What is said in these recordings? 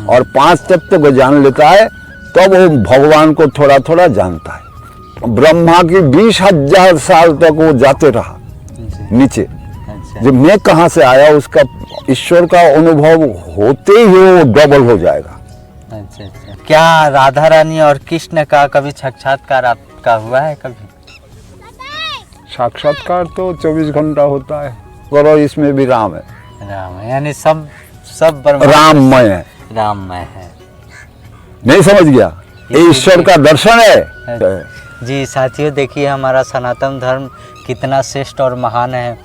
और 5 तत्व को जान लेता है तब वो भगवान को थोड़ा थोड़ा जानता है। ब्रह्मा की 20,000 साल तक वो जाते रहा नीचे। अच्छा। जब मैं कहाँ से आया, उसका ईश्वर का अनुभव होते ही वो डबल हो जाएगा। अच्छा अच्छा। क्या राधा रानी और कृष्ण का कभी साक्षात्कार आपका हुआ है कभी? साक्षात्कार तो 24 घंटा होता है। करो इसमें भी राम है, राम है, यानी सब राममय है, राममय है। नहीं समझ गया? ये ईश्वर का दर्शन है। जी साथियों, देखिए हमारा सनातन धर्म कितना श्रेष्ठ और महान है।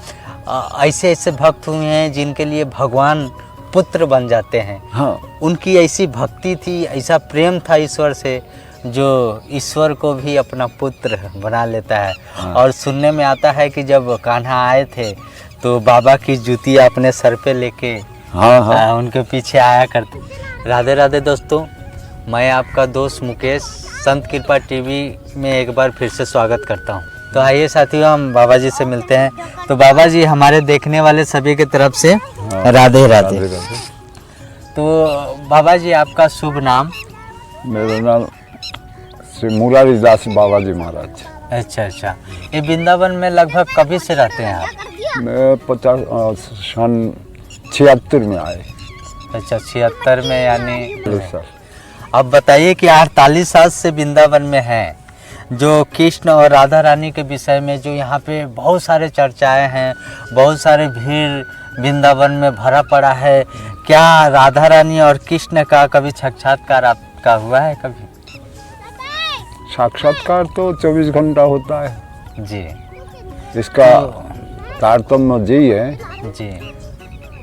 ऐसे ऐसे भक्त हुए हैं जिनके लिए भगवान पुत्र बन जाते हैं। हाँ, उनकी ऐसी भक्ति थी, ऐसा प्रेम था ईश्वर से, जो ईश्वर को भी अपना पुत्र बना लेता है। हाँ। और सुनने में आता है कि जब कान्हा आए थे तो बाबा की जूतियाँ अपने सर पे लेके हाँ, हाँ। उनके पीछे आया करते। राधे राधे दोस्तों, मैं आपका दोस्त मुकेश संत कृपा टीवी में एक बार फिर से स्वागत करता हूं। तो आइए साथियों, हम बाबा जी से मिलते हैं। तो बाबा जी, हमारे देखने वाले सभी की तरफ से राधे राधे। तो बाबा जी, आपका शुभ नाम? मेरा नाम श्री मुरारी दास बाबा जी महाराज। अच्छा अच्छा। ये वृंदावन में लगभग कभी से रहते हैं आप? मैं 76 में आए। अच्छा, 76 में, यानी सर। अब बताइए कि 48 साल से वृंदावन में हैं, जो कृष्ण और राधा रानी के विषय में जो यहाँ पे बहुत सारे चर्चाएं हैं, बहुत सारे भीड़ वृंदावन में भरा पड़ा है। क्या राधा रानी और कृष्ण का कभी साक्षात्कार आपका हुआ है कभी? साक्षात्कार तो 24 घंटा होता है। जी। इसका तारतम्य यही है, जी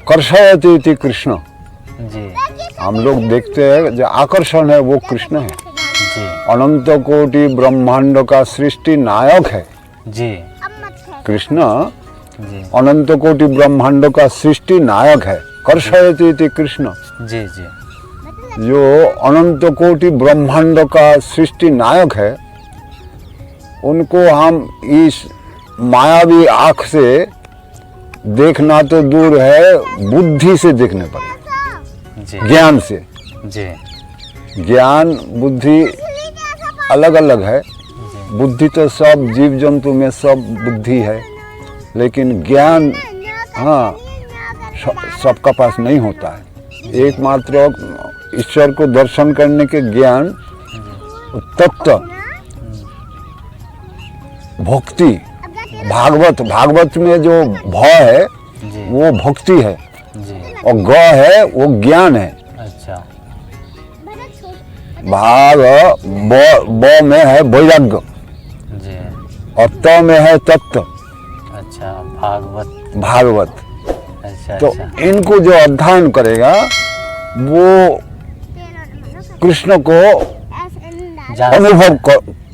कर्षयति इति कृष्ण। जी हम लोग देखते हैं जो आकर्षण है वो कृष्ण है। जी अनंत कोटि ब्रह्मांड का सृष्टि नायक है जी कृष्ण। जी अनंत कोटि ब्रह्मांड का सृष्टि नायक है, कर्षयति इति कृष्ण। जी जी जो अनंत कोटि ब्रह्मांड का सृष्टि नायक है, उनको हम इस मायावी आँख से देखना तो दूर है, बुद्धि से देखने पड़े, जी ज्ञान से। जी ज्ञान बुद्धि अलग अलग है। बुद्धि तो सब जीव जंतु में सब बुद्धि है, लेकिन ज्ञान हाँ सबका पास नहीं होता है। एकमात्र ईश्वर को दर्शन करने के ज्ञान, तत्व, भक्ति, भागवत में जो भ है वो भक्ति है, जी। और ग है वो ज्ञान है। अच्छा। भाग ब में है वैराग्य, जी। और त में है तत्व। अच्छा, भागवत। अच्छा तो अच्छा। इनको जो अध्ययन करेगा वो कृष्ण को अनुभव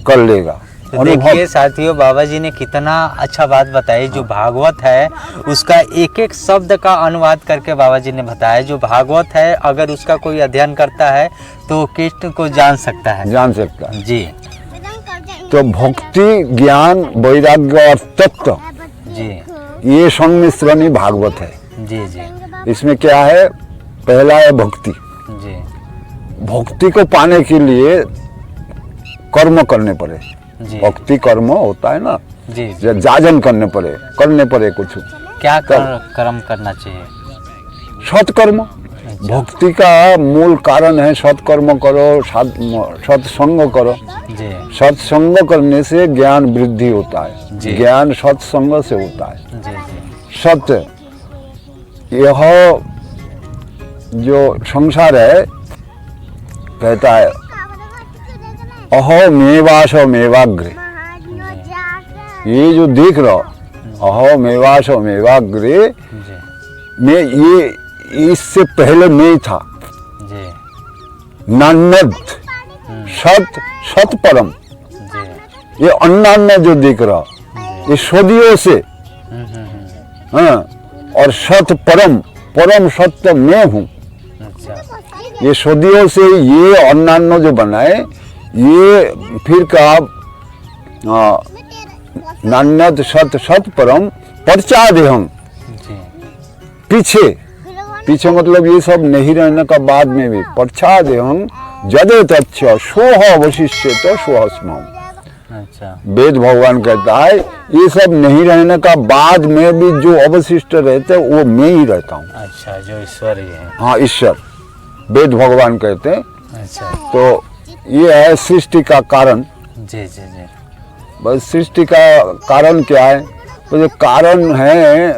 कर लेगा। तो देखिए साथियों, बाबा जी ने कितना अच्छा बात बताई। जो भागवत है उसका एक एक शब्द का अनुवाद करके बाबा जी ने बताया। जो भागवत है अगर उसका कोई अध्ययन करता है तो कृष्ण को जान सकता है जी। तो भक्ति, ज्ञान, वैराग्य और तत्व, जी, ये संमिश्रण ही भागवत है। जी जी। इसमें क्या है? पहला है भक्ति। जी। भक्ति को पाने के लिए कर्म करने पड़े। जी। भक्ति कर्म होता है ना, जी। जाजन करने पड़े कुछ। क्या कर्म करना चाहिए? सत्कर्म। भक्ति का मूल कारण है सत्कर्म करो, सत्संग करो। जी। सत्संग करने से ज्ञान वृद्धि होता है। जी। ज्ञान सत्संग से होता है। जी जी। सत्य, यह जो संसार है कहता है अहो मेवाशो मेवाग्रे। ये जो देख रहा अहो मेवाशो मेवाग्रे में, ये इससे पहले मैं था। जी। नान्यद सत परम। जी। ये अन्नान्य जो देख रहा ये सदियों से, हाँ, और सत परम, परम सत्य मैं हूँ। अच्छा। ये सदियों से ये अन्नान्य जो बनाए, ये फिर का नान्यद सत परम परचादेहम, जी। पीछे पीछे मतलब ये सब नहीं रहने का बाद में भी पश्चादेहं जदे तच्छ सोह वशिष्य तो सोहस्मम। अच्छा वेद भगवान कहता है ये सब नहीं रहने का बाद में भी जो अवशिष्ट रहते हैं वो मैं ही रहता हूँ। अच्छा, जो ईश्वर ही है। हाँ, ईश्वर वेद भगवान कहते हैं। अच्छा तो ये है सृष्टि का कारण। जी जी जी। बस सृष्टि का कारण क्या है? तो जो कारण है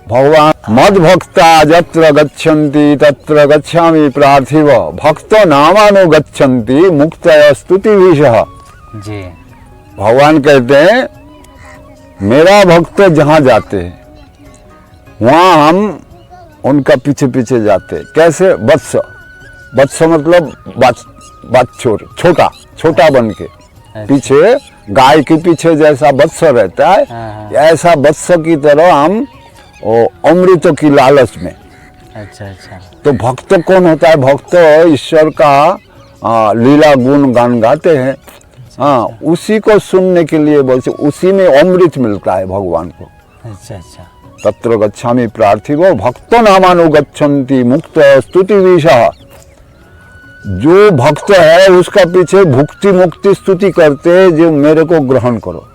भगवान मद भक्ता जत्र गच्छन्ति तत्र गच्छामि प्रार्थिव भक्तो नामानुगच्छन्ति मुक्तय स्तुतिभिषः। जी भगवान कहते हैं मेरा भक्त जहाँ जाते हैं वहाँ हम उनका पीछे पीछे जाते हैं। कैसे? वत्स, वत्स मतलब छोटा छोटा बन के पीछे, गाय के पीछे जैसा वत्स रहता है ऐसा वत्स की तरह हम अमृत की लालच में। अच्छा अच्छा। तो भक्त कौन होता है? भक्त ईश्वर का लीला गुण गान गाते हैं। हाँ, उसी को सुनने के लिए बोलते, उसी में अमृत मिलता है भगवान को। अच्छा अच्छा। तत्र गच्छामि प्रार्थिवो भक्तो नामानुगच्छन्ति मुक्त स्तुतिभिषः। जो भक्त है उसका पीछे भुक्ति मुक्ति स्तुति करते हैं, जो मेरे को ग्रहण करो।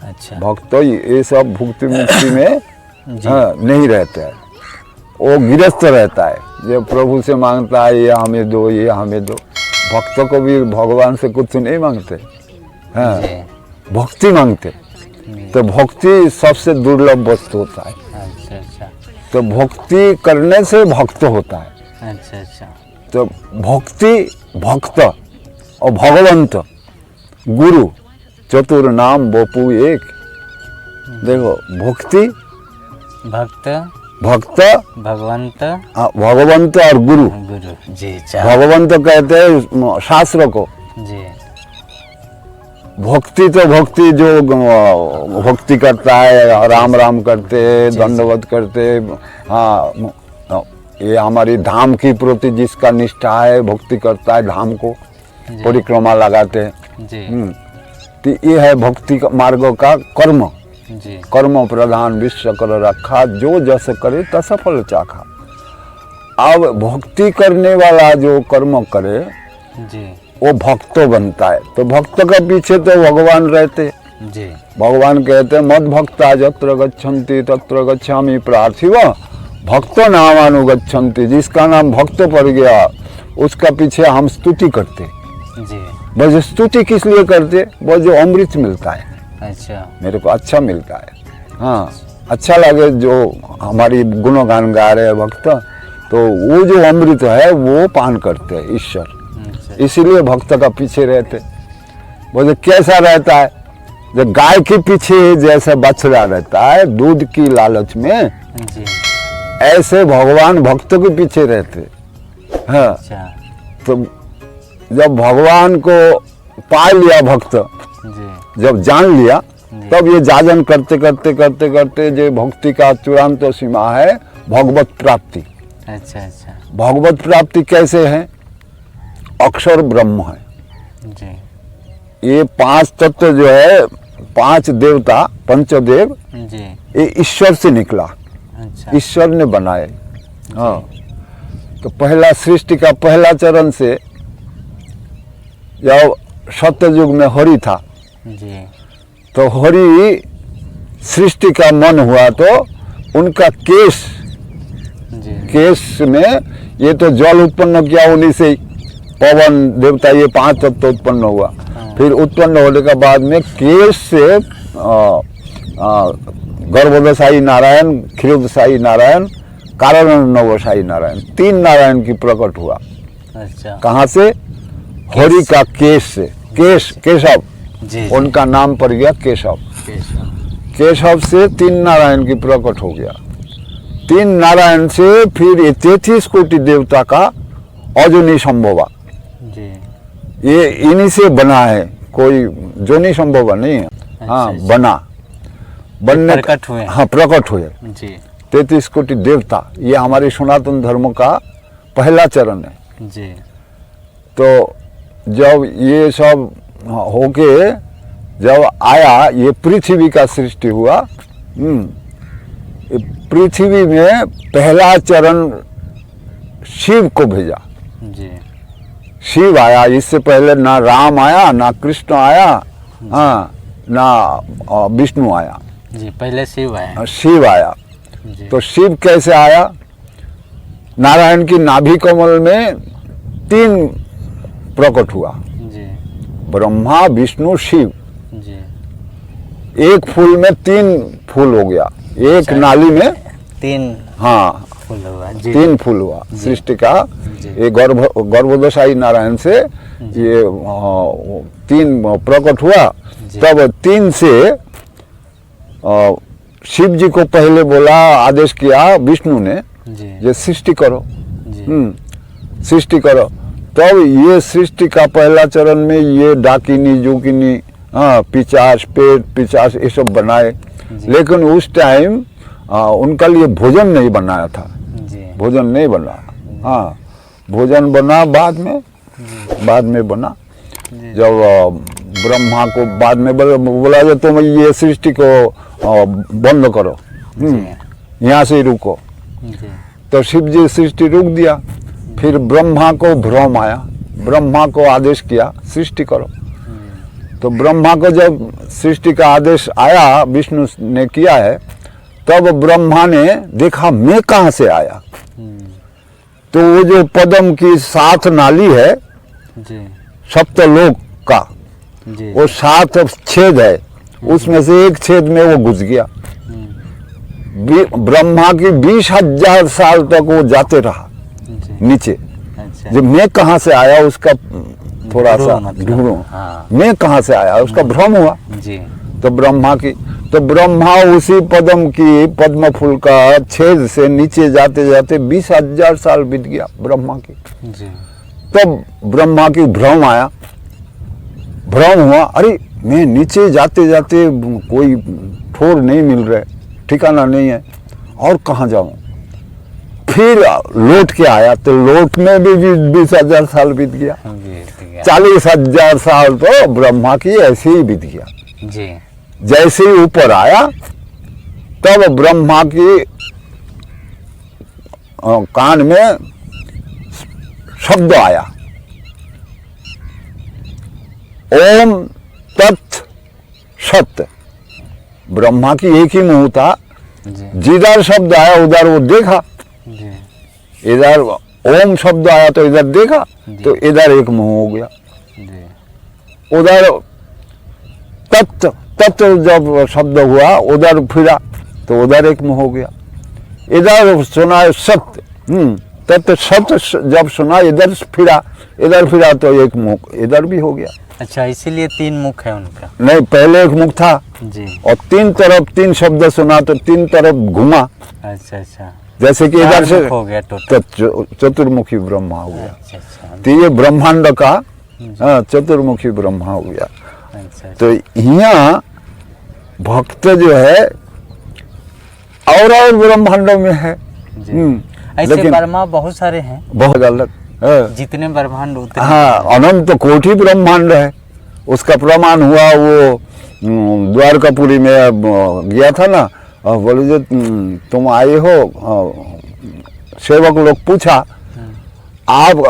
अच्छा। भक्त ये सब भुक्ति मुक्ति में नहीं रहते हैं, वो गिरस्त रहता है। जो प्रभु से मांगता है ये हमें दो, ये हमें दो। भक्त को भी भगवान से कुछ नहीं मांगते, हाँ, भक्ति मांगते। तो भक्ति सबसे दुर्लभ वस्तु होता है। अच्छा अच्छा। तो भक्ति करने से भक्त होता है। अच्छा अच्छा। तो भक्ति, भक्त और भगवंत गुरु चतुर नाम बपू एक। देखो भक्ति, भक्त, भक्त, भगवंत, भगवंत और गुरु। गुरु जी। भगवंत कहते हैं शास्त्र को। जी। भक्ति तो भक्ति जो भक्ति करता है, राम राम करते, दंडवत करते। हाँ, ये हमारी धाम की प्रति जिसका निष्ठा है, भक्ति करता है, धाम को परिक्रमा लगाते हैं जी। तो ये है भक्ति का मार्ग का कर्म। जी। कर्म प्रधान विश्व कर रखा, जो जस करे तस फल चाखा। अब भक्ति करने वाला जो कर्म करे जी, वो भक्त बनता है। तो भक्त का पीछे तो भगवान रहते। जी। भगवान कहते हैं मद भक्ता जत्र गच्छन्ति तत्र गच्छामि प्रार्थिव भक्तो नामानुगच्छन्ति। जिसका नाम भक्त पड़ गया उसका पीछे हम स्तुति करते। जी। बस स्तुति किस लिए करते? वो जो अमृत मिलता है, अच्छा, मेरे को अच्छा मिलता है। हाँ, अच्छा लगे जो हमारी गुणगान गा रहे हैं भक्त, तो वो जो अमृत है वो पान करते हैं ईश्वर। इसीलिए भक्त का पीछे रहते। वो जो कैसा रहता है? जो गाय के पीछे जैसे बछड़ा रहता है दूध की लालच में, जी। ऐसे भगवान भक्तों के पीछे रहते। हाँ, अच्छा। तो जब भगवान को पा लिया भक्त, जी। जब जान लिया, तब ये जाजन करते करते करते करते जो भक्ति का चूड़ांत सीमा है भगवत प्राप्ति। अच्छा अच्छा। भगवत प्राप्ति कैसे है? अक्षर ब्रह्म है। जी। ये पांच तत्व जो है, पांच देवता, पंचदेव, जी। ये ईश्वर से निकला। अच्छा। ईश्वर ने बनाए। हाँ, तो पहला सृष्टि का पहला चरण से जब सत्ययुग में हरि था, जी। तो हरि सृष्टि का मन हुआ तो उनका केश, जी। केश में ये तो जल उत्पन्न किया उन्हीं से ही, पवन देवता, ये पांच तत्व उत्पन्न हुआ। फिर उत्पन्न होने के बाद में केश से गर्भदशाई नारायण, क्षीरोदशाई नारायण, कारण नवशाई नारायण, तीन नारायण की प्रकट हुआ। अच्छा। कहाँ से? हरि का केश से। केश, केशव, जी। उनका नाम पड़ गया केशव। केशव। केशव से तीन नारायण की प्रकट हो गया। तीन नारायण से फिर ये 33 कोटि देवता का अजूनी संभवा। जी। ये इन्हीं से बना है, कोई जोनी संभव नहीं है। हाँ, अच्छा। बना, बनने प्रकट हुए। हाँ, प्रकट हुए। जी। 33 कोटि देवता, ये हमारे सनातन धर्म का पहला चरण है। जी। तो जब ये सब होके जब आया, ये पृथ्वी का सृष्टि हुआ। पृथ्वी में पहला चरण शिव को भेजा। जी शिव आया, इससे पहले ना राम आया, ना कृष्ण आया, हाँ, ना विष्णु आया, जी, पहले शिव आए। शिव आया। जी तो शिव कैसे आया? नारायण की नाभि कमल में 3 प्रकट हुआ, जी ब्रह्मा विष्णु शिव। जी, एक फूल में 3 फूल हो गया, एक अच्छा। नाली में 3 हाँ फूल हुआ। जी 3 फूल हुआ जी। सृष्टि का। जी। ये गर्भोदशाई नारायण से ये 3 प्रकट हुआ। जी। तब 3 से शिव जी को पहले बोला, आदेश किया विष्णु ने, जी ये सृष्टि करो, जी सृष्टि करो। तब ये सृष्टि का पहला चरण में ये डाकिनी जोगिनी, हाँ, पिचास, पेट पिचास, ये सब बनाए। जी। लेकिन उस टाइम उनका लिए भोजन नहीं बनाया था, जी भोजन नहीं बना। हाँ, भोजन बना बाद में बना। जी जब ब्रह्मा को बाद में बोला जो तुम ये सृष्टि को बंद करो, यहाँ से ही रुको। जी तो शिव जी सृष्टि रुक दिया। फिर ब्रह्मा को भ्रम आया, ब्रह्मा को आदेश किया सृष्टि करो। तो ब्रह्मा को जब सृष्टि का आदेश आया, विष्णु ने किया है, तब ब्रह्मा ने देखा मैं कहाँ से आया। तो वो जो पद्म की 7 नाली है जी सप्तलोक का, जी वो 7 छेद है, उसमें से एक छेद में वो घुस गया। ब्रह्मा की 20,000 साल तक वो जाते रहा जी, नीचे। अच्छा जब मैं कहाँ से आया उसका थोड़ा सा मतलब, ढूंढो, हाँ। मैं कहाँ से आया उसका भ्रम हुआ। जी तो ब्रह्मा उसी पद्म की पद्म फूल का छेद से नीचे जाते जाते 20,000 साल बीत गया ब्रह्मा की। जी तब ब्रह्मा की भ्रम आया, भ्रम हुआ, अरे मैं नीचे जाते जाते कोई ठोर नहीं मिल रहा, ठिकाना नहीं है, और कहाँ जाऊं। फिर लौट के आया तो लौट में भी 20,000 साल बीत गया। 40,000 साल तो ब्रह्मा की ऐसे ही बीत गया। जी जैसे ही ऊपर आया तब ब्रह्मा की कान में शब्द आया, ओम तत् सत्य। ब्रह्मा की एक ही मुंह था, जी जिधर शब्द आया उधर वो देखा, जी इधर ओम शब्द आया तो इधर देखा, तो इधर एक मुंह हो गया। जी उधर तत्व तत्व जब शब्द हुआ उधर फिरा तो उधर एक मुंह हो गया। इधर सुना सत्य, तत्व सत्य जब सुना इधर फिरा तो एक मुख इधर भी हो गया। अच्छा, इसीलिए 3 मुख है उनका। नहीं, पहले एक मुख था जी, और 3 तरफ 3 शब्द सुना तो 3 तरफ घुमा। अच्छा अच्छा, जैसे कि इधर से हो गया टोटल। तो चतुर्मुखी ब्रह्मा हो गया। अच्छा अच्छा, तो ये ब्रह्मांड का चतुर्मुखी ब्रह्मा हो गया। अच्छा तो यहाँ भक्त जो है और ब्रह्मांडों में है। जी। ऐसे ब्रह्मा बहुत सारे हैं, बहुत अलग है। जितने ब्रह्मांड उतने। हाँ, अनंत कोटि ब्रह्मांड है। उसका प्रमाण हुआ वो द्वारकापुरी में गया था ना, बोले जो तुम आए हो, सेवक लोग पूछा आप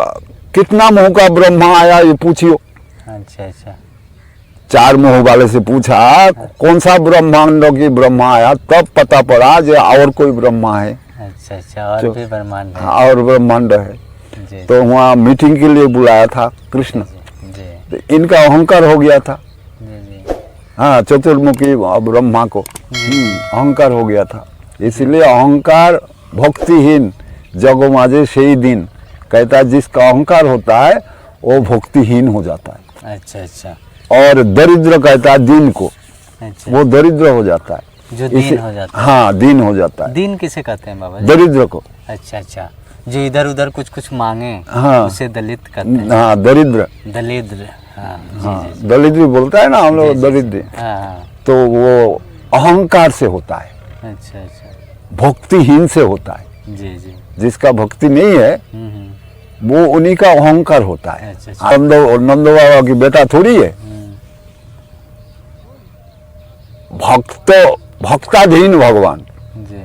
कितना मुंह का ब्रह्मा आया ये पूछियो। अच्छा अच्छा, 4 मुंह वाले से पूछा कौन सा ब्रह्मांडों की ब्रह्मा आया, तब पता पड़ा जो और कोई ब्रह्मा है। अच्छा अच्छा, और भी ब्रह्मांड है। और ब्रह्मांड है। जी तो वहाँ मीटिंग के लिए बुलाया था कृष्ण। जी तो इनका अहंकार हो गया था। जी जी, हाँ, चतुर्मुखी ब्रह्मा को अहंकार हो गया था। इसलिए अहंकार भक्तिहीन जगो माजे सही दिन कहता है, जिसका अहंकार होता है वो भक्तिहीन हो जाता है। अच्छा अच्छा, और दरिद्र कहता है दिन को, अच्छा, वो दरिद्र हो जाता है। जो दीन हो जाता है। हाँ, दीन हो जाता है, दीन किसे कहते हैं बाबा जी? दरिद्र को। अच्छा अच्छा, जो इधर उधर कुछ कुछ मांगे, हाँ। उसे दलित कहते हैं। हाँ, दरिद्र। दलिद्र, हाँ जी हाँ, जी, दरिद्र बोलता है ना हम लोग, जी, दरिद्र। हाँ हाँ, तो वो अहंकार से होता है, अच्छा अच्छा, भक्तिहीन से होता है। जी जी, जिसका भक्ति नहीं है वो उन्हीं का अहंकार होता है। अच्छा, अच्छा। नंदो बाबा की बेटा थोड़ी है। भक्ताधीन भगवान, जी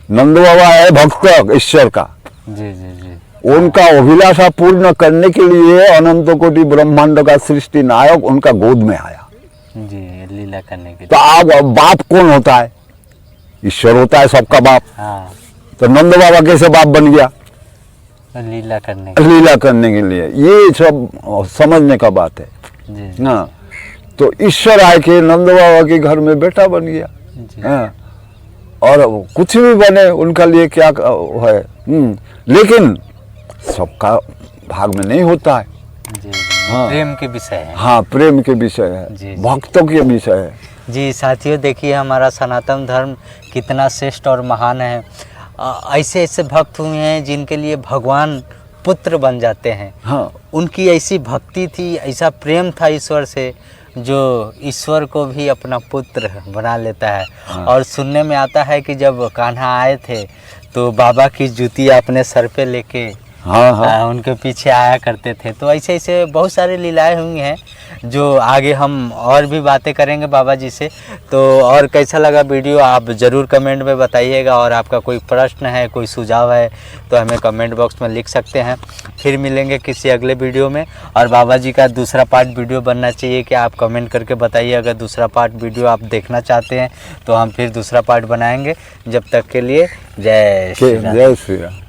नंद बाबा है भक्त ईश्वर का। जी जी जी उनका अभिलाषा पूर्ण करने के लिए अनंत कोटि ब्रह्मांड का सृष्टि नायक उनका गोद में आया। जी, लीला करने के तो अब बाप कौन होता है? ईश्वर होता है सबका बाप। हाँ, तो नंद बाबा कैसे बाप बन गया? लीला करने लीला करने के लिए। ये सब समझने का बात है जी ना। तो ईश्वर आए के नंद बाबा के घर में बेटा बन गया। जी हाँ, और कुछ भी बने उनका लिए क्या है। लेकिन सबका भाग में नहीं होता है। जी हाँ। प्रेम के विषय है। हाँ, प्रेम के विषय है, जी। भक्तों के विषय है। जी साथियों, देखिए हमारा सनातन धर्म कितना श्रेष्ठ और महान है। ऐसे ऐसे भक्त हुए हैं जिनके लिए भगवान पुत्र बन जाते हैं। हाँ, उनकी ऐसी भक्ति थी, ऐसा प्रेम था ईश्वर से, जो ईश्वर को भी अपना पुत्र बना लेता है। हाँ। और सुनने में आता है कि जब कान्हा आए थे तो बाबा की जूती अपने सर पे लेके हाँ, हाँ। उनके पीछे आया करते थे। तो ऐसे ऐसे बहुत सारी लीलाएं हुई हैं जो आगे हम और भी बातें करेंगे बाबा जी से। तो और कैसा लगा वीडियो आप ज़रूर कमेंट में बताइएगा, और आपका कोई प्रश्न है, कोई सुझाव है तो हमें कमेंट बॉक्स में लिख सकते हैं। फिर मिलेंगे किसी अगले वीडियो में। और बाबा जी का दूसरा पार्ट वीडियो बनना चाहिए कि आप कमेंट करके बताइए। अगर दूसरा पार्ट वीडियो आप देखना चाहते हैं तो हम फिर दूसरा पार्ट बनाएंगे। जब तक के लिए जय श्री राम। जय श्री राम।